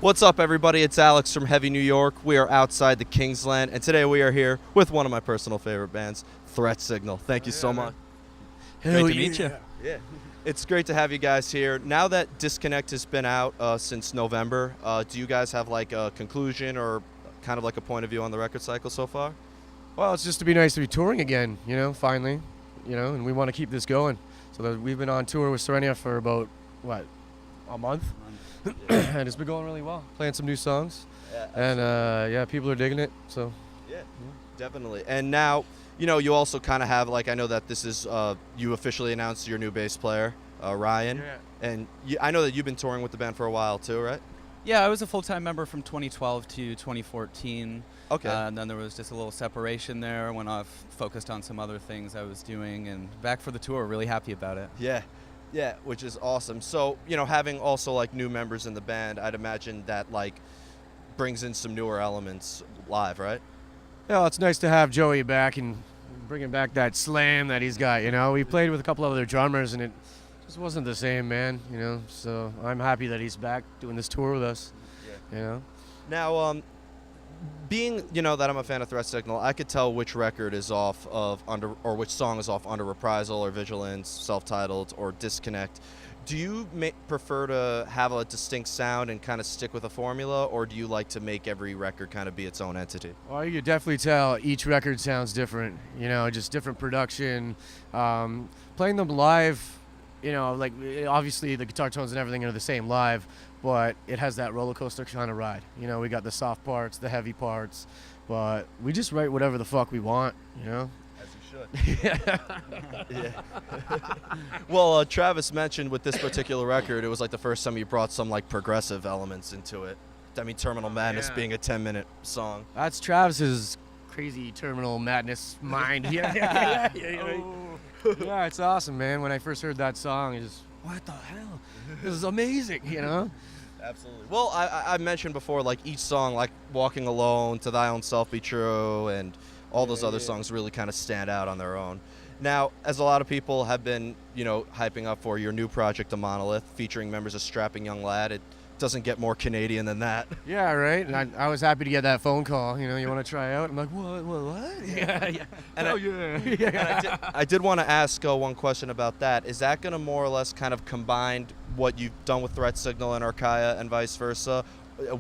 What's up, everybody? It's Alex from Heavy New York. We are outside the Kingsland, and today we are here with one of my personal favorite bands, Threat Signal. Thank you so much. Great to meet you. Yeah. It's great to have you guys here. Now that Disconnect has been out since November, do you guys have like a conclusion or kind of like a point of view on the record cycle so far? Well, it's just to be nice to be touring again, finally, and we want to keep this going. So we've been on tour with Sirenia for about, a month? And it's been going really well, playing some new songs. Yeah, and people are digging it, so. Yeah, definitely. And now, you also kind of have, I know that this is, you officially announced your new bass player, Ryan. Yeah. And I know that you've been touring with the band for a while too, right? Yeah, I was a full-time member from 2012 to 2014. Okay. And then there was just a little separation there. Went off, focused on some other things I was doing, and back for the tour. Really happy about it. Yeah, which is awesome. So, having also new members in the band, I'd imagine that brings in some newer elements live, right? Yeah, it's nice to have Joey back and bringing back that slam that he's got, We played with a couple of other drummers, and it just wasn't the same, man, So I'm happy that he's back doing this tour with us, Now, being, that I'm a fan of Threat Signal, I could tell which record is off of or which song is off Under Reprisal or Vigilance, Self-Titled, or Disconnect. Do you prefer to have a distinct sound and kind of stick with a formula, or do you like to make every record kind of be its own entity? Well, you can definitely tell each record sounds different, just different production. Playing them live, obviously the guitar tones and everything are the same live, but it has that roller coaster kind of ride. We got the soft parts, the heavy parts, but we just write whatever the fuck we want, As you should. Yeah. Well, Travis mentioned with this particular record, it was the first time you brought some progressive elements into it. I mean, Terminal Madness being a 10-minute song. That's Travis's crazy Terminal Madness mind. Yeah, it's awesome, man. When I first heard that song, I just, what the hell? This is amazing, Absolutely. Well, I mentioned before, each song, Walking Alone, To Thy Own Self Be True, and all those other songs really kind of stand out on their own. Now, as a lot of people have been, hyping up for your new project, The Monolith, featuring members of Strapping Young Lad, it doesn't get more Canadian than that. Yeah, right? And I was happy to get that phone call, you want to try out? I'm like, what? Yeah. And I did want to ask one question about that. Is that going to more or less kind of combine what you've done with Threat Signal and Archaea and vice versa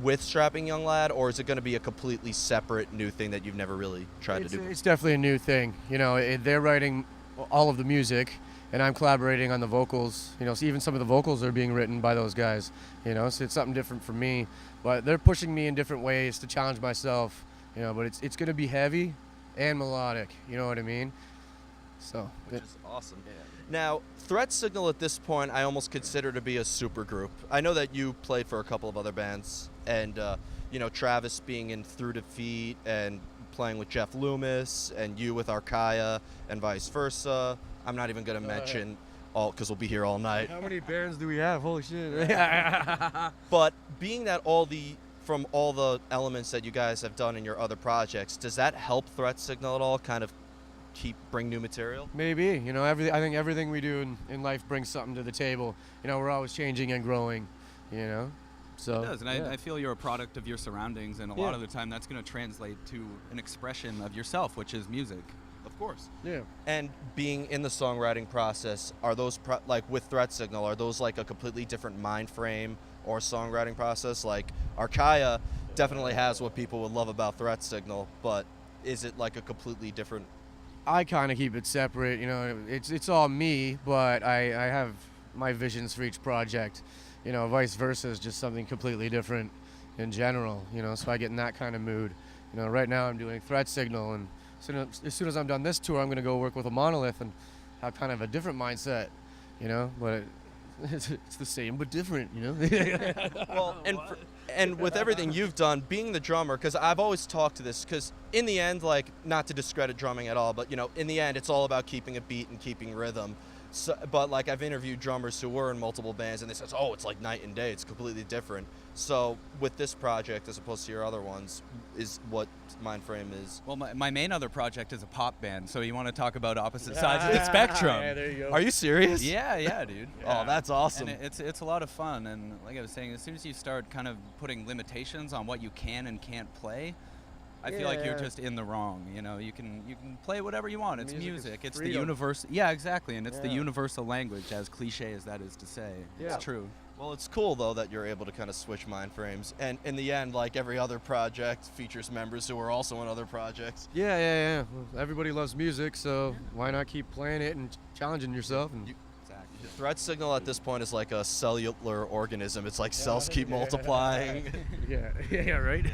with Strapping Young Lad, or is it going to be a completely separate new thing that you've never really tried to do? It's definitely a new thing. They're writing all of the music, and I'm collaborating on the vocals. So even some of the vocals are being written by those guys. So it's something different for me. But they're pushing me in different ways to challenge myself. But it's going to be heavy and melodic. You know what I mean? So which is awesome. Yeah. Now, Threat Signal at this point, I almost consider to be a super group. I know that you played for a couple of other bands, and Travis being in Through Defeat and playing with Jeff Loomis, and you with Archaea and vice versa. I'm not even going to mention all, because we'll be here all night. How many bands do we have? Holy shit. But being that from all the elements that you guys have done in your other projects, does that help Threat Signal at all, kind of bring new material? Maybe. I think everything we do in life brings something to the table. We're always changing and growing, So, it does, and I feel you're a product of your surroundings, and a lot of the time that's going to translate to an expression of yourself, which is music. Of course. Yeah. And being in the songwriting process, are those with Threat Signal, are those a completely different mind frame or songwriting process? Archaea definitely has what people would love about Threat Signal, but is it a completely different? I kind of keep it separate. It's all me, but I have my visions for each project. Vice versa is just something completely different in general. So I get in that kind of mood. Right now I'm doing Threat Signal, and as soon as I'm done this tour, I'm going to go work with a Monolith and have kind of a different mindset. But it's the same but different. Well, and with everything you've done, being the drummer, because I've always talked to this, because in the end, not to discredit drumming at all, but in the end, it's all about keeping a beat and keeping rhythm. So, but like I've interviewed drummers who were in multiple bands, and they said, "Oh, it's like night and day. It's completely different." So with this project, as opposed to your other ones, is what Mindframe is. Well, my main other project is a pop band, so you want to talk about opposite sides of the spectrum. Yeah, there you go. Are you serious? Yeah, dude. Oh, that's awesome. And it's a lot of fun, and like I was saying, as soon as you start kind of putting limitations on what you can and can't play, I feel like you're just in the wrong. You know, you can play whatever you want. It's music. It's the universe. Yeah, exactly, and it's the universal language, as cliche as that is to say. Yeah. It's true. Well, it's cool though that you're able to kind of switch mind frames, and in the end, like every other project, features members who are also in other projects. Yeah. Well, everybody loves music, so why not keep playing it and challenging yourself? And The threat signal at this point is like a cellular organism. It's like cells keep multiplying. yeah, right.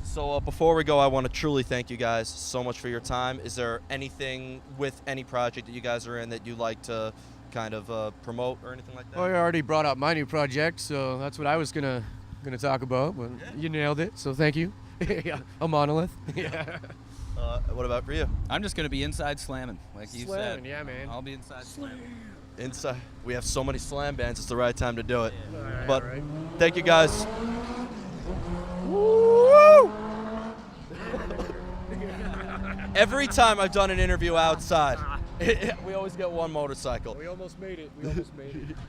So before we go, I want to truly thank you guys so much for your time. Is there anything with any project that you guys are in that you'd like to kind of promote or anything like that? Well, I already brought up my new project, so that's what I was gonna talk about. But you nailed it, so thank you. Yeah, a monolith. Yeah. What about for you? I'm just gonna be inside slamming, like you said. Yeah, man. I'll be inside slamming. Inside. We have so many slam bands. It's the right time to do it. Yeah. But Right. thank you guys. Woo! Every time I've done an interview outside, we always get one motorcycle. We almost made it.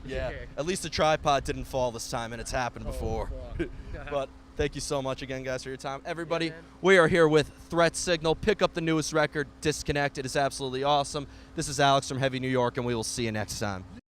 Yeah. At least the tripod didn't fall this time, and it's happened before. But thank you so much again, guys, for your time. Everybody, we are here with Threat Signal. Pick up the newest record, Disconnect. It is absolutely awesome. This is Alex from Heavy New York, and we will see you next time.